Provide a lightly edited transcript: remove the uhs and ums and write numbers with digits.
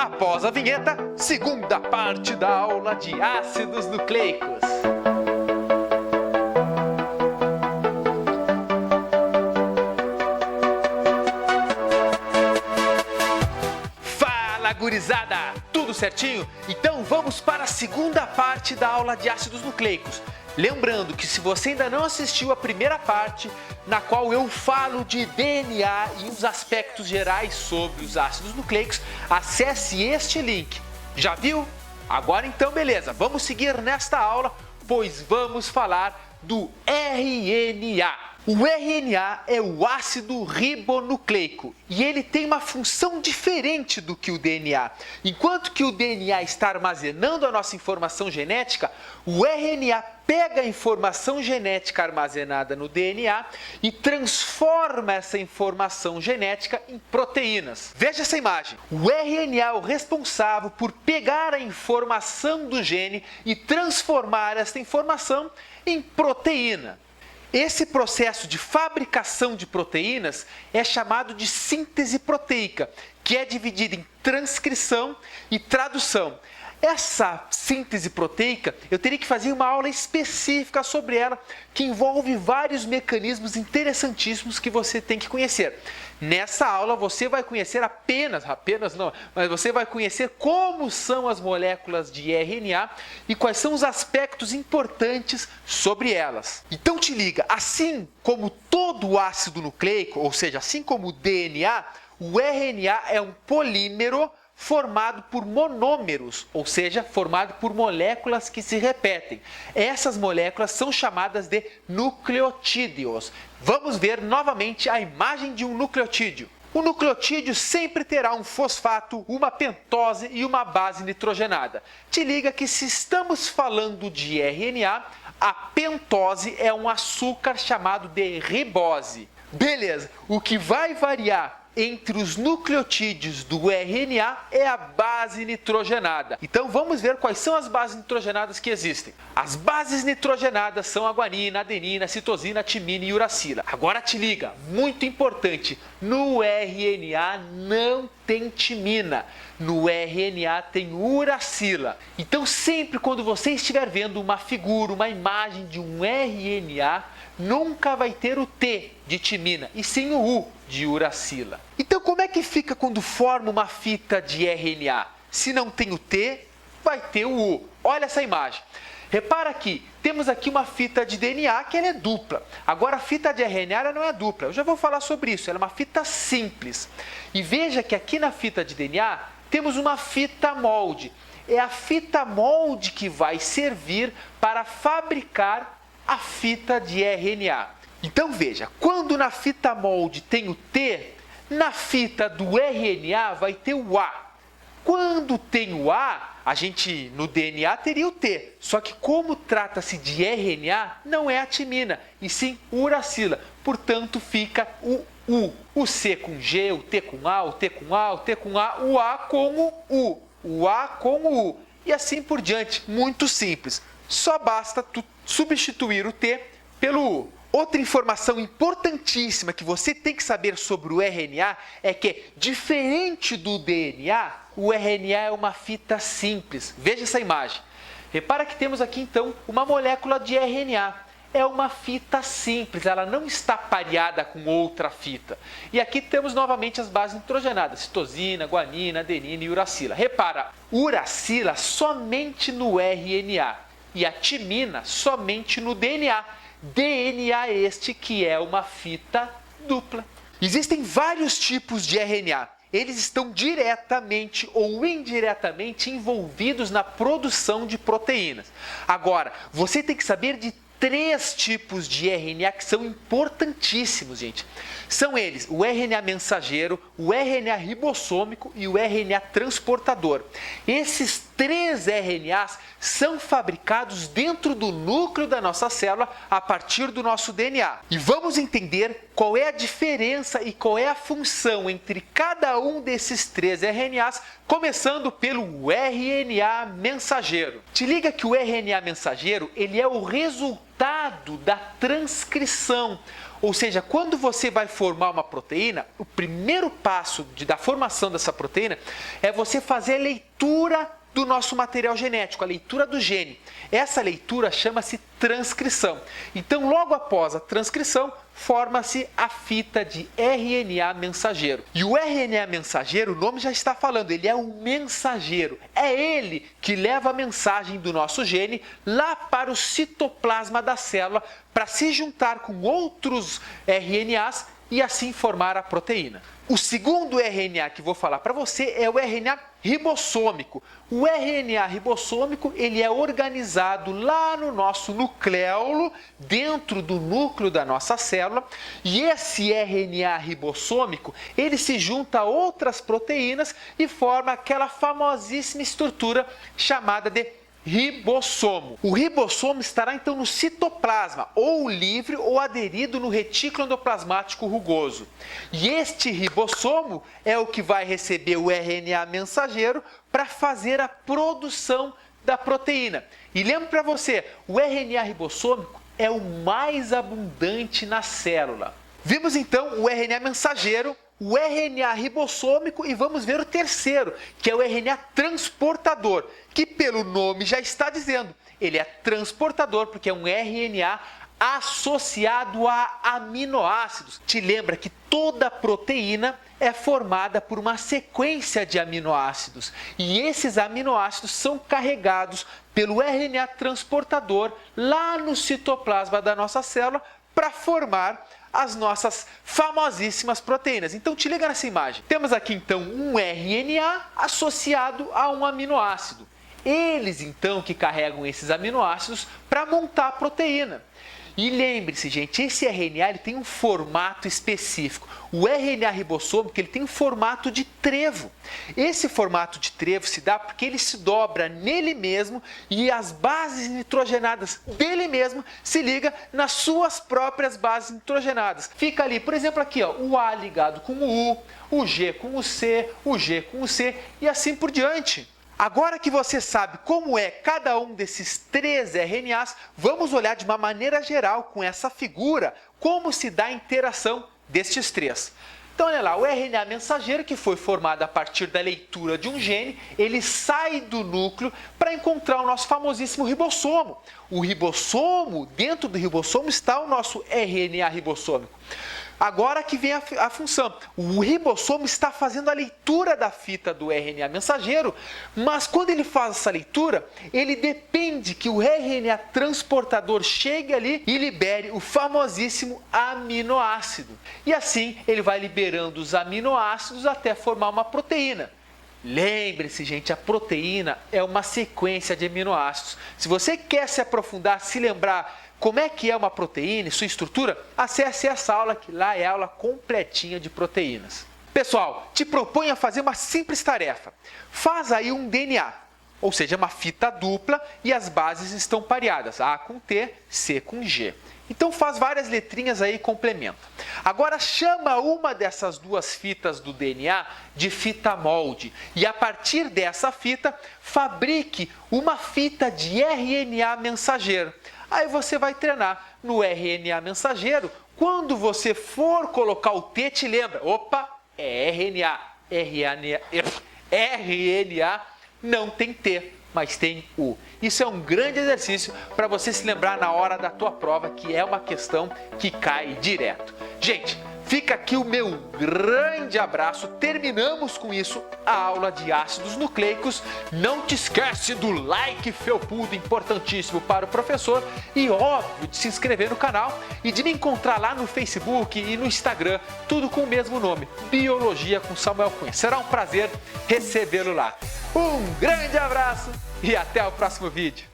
Após a vinheta, segunda parte da aula de ácidos nucleicos. Fala, gurizada! Tudo certinho? Então vamos para a segunda parte da aula de ácidos nucleicos. Lembrando que se você ainda não assistiu a primeira parte, na qual eu falo de DNA e os aspectos gerais sobre os ácidos nucleicos, acesse este link. Já viu? Agora então beleza, vamos seguir nesta aula, pois vamos falar do RNA. O RNA é o ácido ribonucleico e ele tem uma função diferente do que o DNA. Enquanto que o DNA está armazenando a nossa informação genética, o RNA pega a informação genética armazenada no DNA e transforma essa informação genética em proteínas. Veja essa imagem. O RNA é o responsável por pegar a informação do gene e transformar essa informação em proteína. Esse processo de fabricação de proteínas é chamado de síntese proteica, que é dividida em transcrição e tradução. Essa síntese proteica, eu teria que fazer uma aula específica sobre ela, que envolve vários mecanismos interessantíssimos que você tem que conhecer. Nessa aula você vai conhecer mas você vai conhecer como são as moléculas de RNA e quais são os aspectos importantes sobre elas. Então te liga, assim como todo ácido nucleico, ou seja, assim como o DNA, o RNA é um polímero formado por monômeros, ou seja, formado por moléculas que se repetem. Essas moléculas são chamadas de nucleotídeos. Vamos ver novamente a imagem de um nucleotídeo. O nucleotídeo sempre terá um fosfato, uma pentose e uma base nitrogenada. Te liga que se estamos falando de RNA, a pentose é um açúcar chamado de ribose. Beleza, o que vai variar entre os nucleotídeos do RNA é a base nitrogenada. Então vamos ver quais são as bases nitrogenadas que existem. As bases nitrogenadas são a guanina, adenina, citosina, timina e uracila. Agora te liga, muito importante, no RNA não tem timina, no RNA tem uracila. Então sempre quando você estiver vendo uma figura, uma imagem de um RNA, nunca vai ter o T de timina, e sim o U de uracila. Então como é que fica quando forma uma fita de RNA? Se não tem o T, vai ter o U. Olha essa imagem. Repara aqui, temos aqui uma fita de DNA que ela é dupla. Agora a fita de RNA ela não é dupla, eu já vou falar sobre isso, ela é uma fita simples. E veja que aqui na fita de DNA temos uma fita molde. É a fita molde que vai servir para fabricar a fita de RNA. Então veja, quando na fita molde tem o T, na fita do RNA vai ter o A. Quando tem o A, a gente no DNA teria o T, só que como trata-se de RNA, não é a timina, e sim uracila, portanto fica o U. O C com G, o T com A, o T com A, o T com A, o A com o A com o U, e assim por diante, muito simples. Só basta tu substituir o T pelo U. Outra informação importantíssima que você tem que saber sobre o RNA é que, diferente do DNA, o RNA é uma fita simples. Veja essa imagem. Repara que temos aqui então uma molécula de RNA. É uma fita simples, ela não está pareada com outra fita. E aqui temos novamente as bases nitrogenadas, citosina, guanina, adenina e uracila. Repara, uracila somente no RNA e a timina somente no DNA. DNA este que é uma fita dupla. Existem vários tipos de RNA. Eles estão diretamente ou indiretamente envolvidos na produção de proteínas. Agora, você tem que saber de 3 tipos de RNA que são importantíssimos, gente. São eles o RNA mensageiro, o RNA ribossômico e o RNA transportador. Esses 3 RNAs são fabricados dentro do núcleo da nossa célula a partir do nosso DNA. E vamos entender qual é a diferença e qual é a função entre cada um desses 3 RNAs, começando pelo RNA mensageiro. Te liga que o RNA mensageiro ele é o resultado da transcrição. Ou seja, quando você vai formar uma proteína, o primeiro passo da formação dessa proteína é você fazer a leitura do nosso material genético, a leitura do gene. Essa leitura chama-se transcrição. Então, logo após a transcrição, forma-se a fita de RNA mensageiro. E o RNA mensageiro, o nome já está falando, ele é o mensageiro. É ele que leva a mensagem do nosso gene lá para o citoplasma da célula para se juntar com outros RNAs e assim formar a proteína. O segundo RNA que vou falar para você é o RNA ribossômico. O RNA ribossômico, ele é organizado lá no nosso nucleolo, dentro do núcleo da nossa célula, e esse RNA ribossômico, ele se junta a outras proteínas e forma aquela famosíssima estrutura chamada de ribossomo. O ribossomo estará então no citoplasma, ou livre ou aderido no retículo endoplasmático rugoso. E este ribossomo é o que vai receber o RNA mensageiro para fazer a produção da proteína. E lembra para você, o RNA ribossômico é o mais abundante na célula. Vimos então o RNA mensageiro, o RNA ribossômico e vamos ver o terceiro, que é o RNA transportador, que pelo nome já está dizendo, ele é transportador porque é um RNA associado a aminoácidos. Te lembra que toda proteína é formada por uma sequência de aminoácidos e esses aminoácidos são carregados pelo RNA transportador lá no citoplasma da nossa célula para formar as nossas famosíssimas proteínas. Então, te liga nessa imagem. Temos aqui, então, um RNA associado a um aminoácido. Eles, então, que carregam esses aminoácidos para montar a proteína. E lembre-se, gente, esse RNA ele tem um formato específico. O RNA ribossômico ele tem um formato de trevo. Esse formato de trevo se dá porque ele se dobra nele mesmo e as bases nitrogenadas dele mesmo se ligam nas suas próprias bases nitrogenadas. Fica ali, por exemplo, aqui, ó, o A ligado com o U, o G com o C, o G com o C e assim por diante. Agora que você sabe como é cada um desses 3 RNAs, vamos olhar de uma maneira geral com essa figura como se dá a interação destes 3. Então, olha lá, o RNA mensageiro que foi formado a partir da leitura de um gene, ele sai do núcleo para encontrar o nosso famosíssimo ribossomo. O ribossomo, dentro do ribossomo está o nosso RNA ribossômico. Agora que vem a função. O ribossomo está fazendo a leitura da fita do RNA mensageiro, mas quando ele faz essa leitura, ele depende que o RNA transportador chegue ali e libere o famosíssimo aminoácido. E assim ele vai liberando os aminoácidos até formar uma proteína. Lembre-se, gente, a proteína é uma sequência de aminoácidos. Se você quer se aprofundar, se lembrar como é que é uma proteína e sua estrutura, acesse essa aula que lá é a aula completinha de proteínas. Pessoal, te proponho a fazer uma simples tarefa. Faz aí um DNA, ou seja, uma fita dupla e as bases estão pareadas, A com T, C com G. Então faz várias letrinhas aí e complementa. Agora chama uma dessas 2 fitas do DNA de fita molde e a partir dessa fita fabrique uma fita de RNA mensageiro. Aí você vai treinar no RNA mensageiro. Quando você for colocar o T, te lembra, opa, é RNA. RNA não tem T, mas tem U. Isso é um grande exercício para você se lembrar na hora da tua prova, que é uma questão que cai direto. Gente, fica aqui o meu grande abraço. Terminamos com isso a aula de ácidos nucleicos. Não te esquece do like felpudo, importantíssimo para o professor. E óbvio, de se inscrever no canal e de me encontrar lá no Facebook e no Instagram, tudo com o mesmo nome, Biologia com Samuel Cunha. Será um prazer recebê-lo lá. Um grande abraço e até o próximo vídeo.